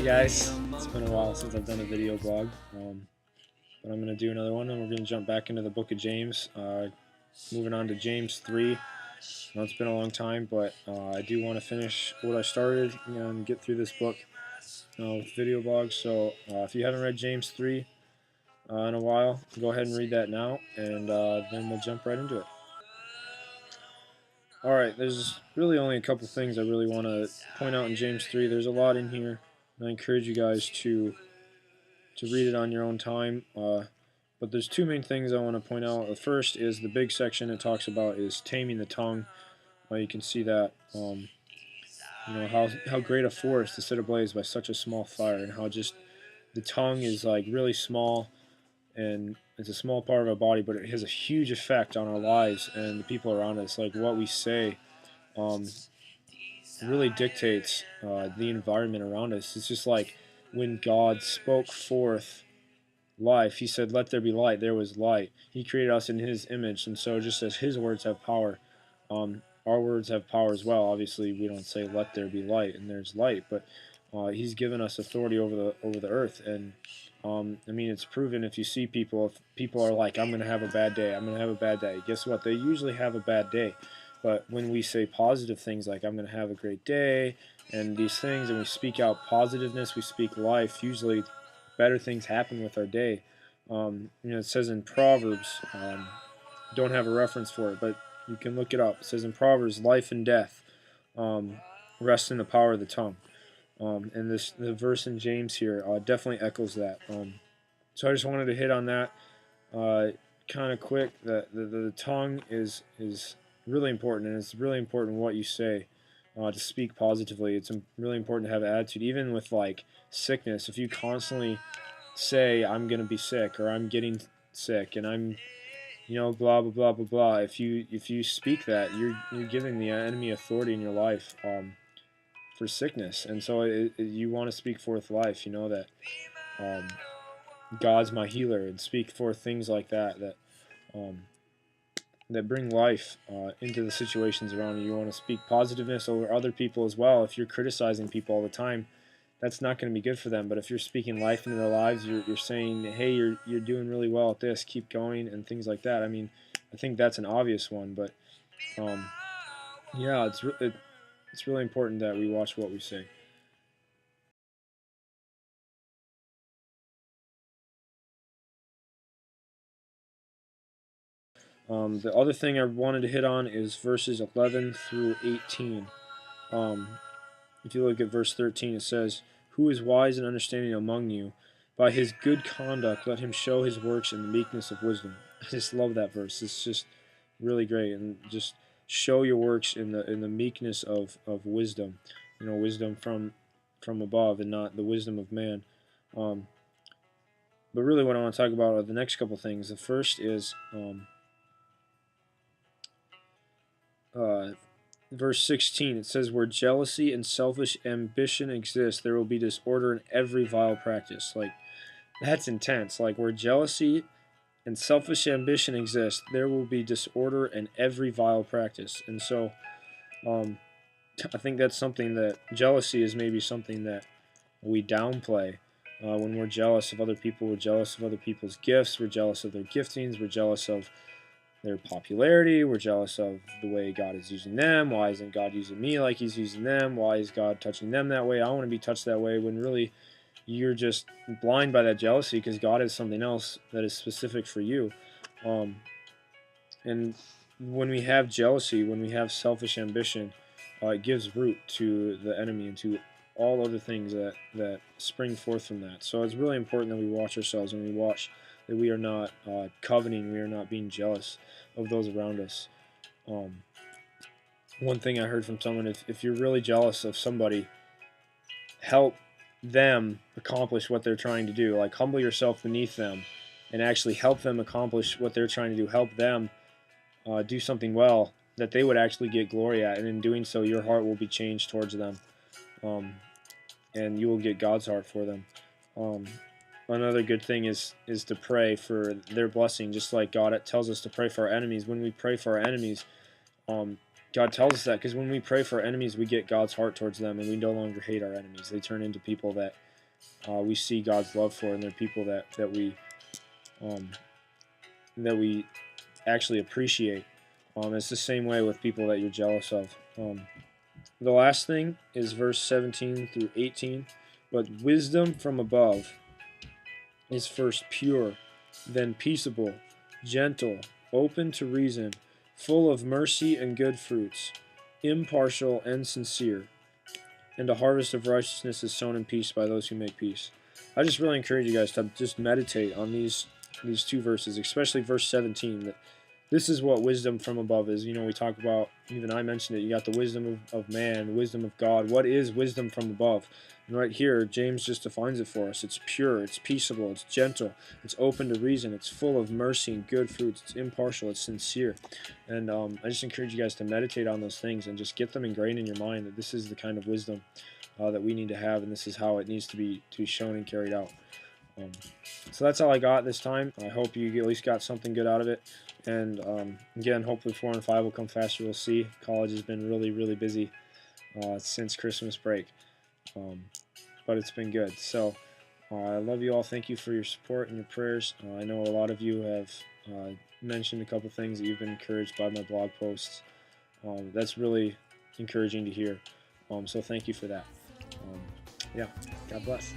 Hey guys, it's been a while since I've done a video blog, but I'm going to do another one, and we're going to jump back into the book of James, moving on to James 3. I know it's been a long time, but I do want to finish what I started and get through this book with video blogs. So if you haven't read James 3 in a while, go ahead and read that now, and then we'll jump right into it. Alright, there's really only a couple things I really want to point out in James 3. There's a lot in here, and I encourage you guys to read it on your own time. But there's two main things I want to point out. The first is the big section it talks about is taming the tongue. You can see that how great a forest is set ablaze by such a small fire, and how just the tongue is like really small, and it's a small part of our body, but it has a huge effect on our lives and the people around us. Like what we say really dictates the environment around us. It's just like when God spoke forth life, he said, "Let there be light." There was light. He created us in his image, and so just as his words have power, our words have power as well. Obviously, we don't say, "Let there be light," and there's light, but he's given us authority over the earth. And I mean, it's proven. If you see people, if people are like, "I'm going to have a bad day. I'm going to have a bad day," guess what? They usually have a bad day. But when we say positive things like, "I'm going to have a great day," and these things, and we speak out positiveness, we speak life, usually better things happen with our day. It says in Proverbs, don't have a reference for it, but you can look it up. It says in Proverbs, life and death rest in the power of the tongue. And the verse in James here definitely echoes that. So I just wanted to hit on that kind of quick. The tongue is really important, and it's really important what you say. To speak positively, it's really important to have an attitude, even with like sickness. If you constantly say, "I'm gonna be sick," or "I'm getting sick," and "I'm blah blah blah blah blah," if you speak that, you're giving the enemy authority in your life for sickness. And so you want to speak forth life. You know that um, God's my healer, and speak forth things like that um, that bring life into the situations around you. You want to speak positiveness over other people as well. If you're criticizing people all the time, that's not going to be good for them. But if you're speaking life into their lives, you're saying, "Hey, you're doing really well at this. Keep going," and things like that. I mean, I think that's an obvious one, but yeah, it's really important that we watch what we say. The other thing I wanted to hit on is verses 11 through 18. If you look at verse 13, it says, "Who is wise and understanding among you? By his good conduct let him show his works in the meekness of wisdom." I just love that verse. It's just really great. And just show your works in the meekness of wisdom. Wisdom from above, and not the wisdom of man. But really what I want to talk about are the next couple things. The first is verse 16. It says, "Where jealousy and selfish ambition exist, there will be disorder in every vile practice." Like, that's intense. Like, where jealousy and selfish ambition exist, there will be disorder in every vile practice. And so I think that's something that jealousy is maybe something that we downplay. When we're jealous of other people, we're jealous of other people's gifts, we're jealous of their giftings, we're jealous of their popularity, we're jealous of the way God is using them. Why isn't God using me like he's using them? Why is God touching them that way? I want to be touched that way, when really you're just blind by that jealousy, because God has something else that is specific for you. And when we have jealousy, when we have selfish ambition, it gives root to the enemy and to all other things that spring forth from that. So it's really important that we watch ourselves, and we watch that we are not coveting, we are not being jealous of those around us. One thing I heard from someone, if you're really jealous of somebody, help them accomplish what they're trying to do. Like, humble yourself beneath them and actually help them accomplish what they're trying to do. Help them do something well that they would actually get glory at, and in doing so, your heart will be changed towards them, and you will get God's heart for them. Another good thing is to pray for their blessing, just like God tells us to pray for our enemies. When we pray for our enemies, God tells us that, because when we pray for our enemies, we get God's heart towards them, and we no longer hate our enemies. They turn into people that we see God's love for, and they're people um, that we actually appreciate. It's the same way with people that you're jealous of. The last thing is verse 17 through 18. But wisdom from above is first pure, then peaceable, gentle, open to reason, full of mercy and good fruits, impartial and sincere. And a harvest of righteousness is sown in peace by those who make peace. I just really encourage you guys to just meditate on these two verses, especially verse 17. That this is what wisdom from above is. You know, we talk about, even I mentioned it, you got the wisdom of man, the wisdom of God. What is wisdom from above? And right here, James just defines it for us. It's pure, it's peaceable, it's gentle, it's open to reason, it's full of mercy and good fruits, it's impartial, it's sincere. And I just encourage you guys to meditate on those things and just get them ingrained in your mind that this is the kind of wisdom that we need to have, and this is how it needs to be shown and carried out. So that's all I got this time. I hope you at least got something good out of it. And again, hopefully 4 and 5 will come faster. We'll see. College has been really, really busy since Christmas break. But it's been good. So I love you all. Thank you for your support and your prayers. I know a lot of you have mentioned a couple things that you've been encouraged by my blog posts. That's really encouraging to hear. So thank you for that. Yeah, God bless.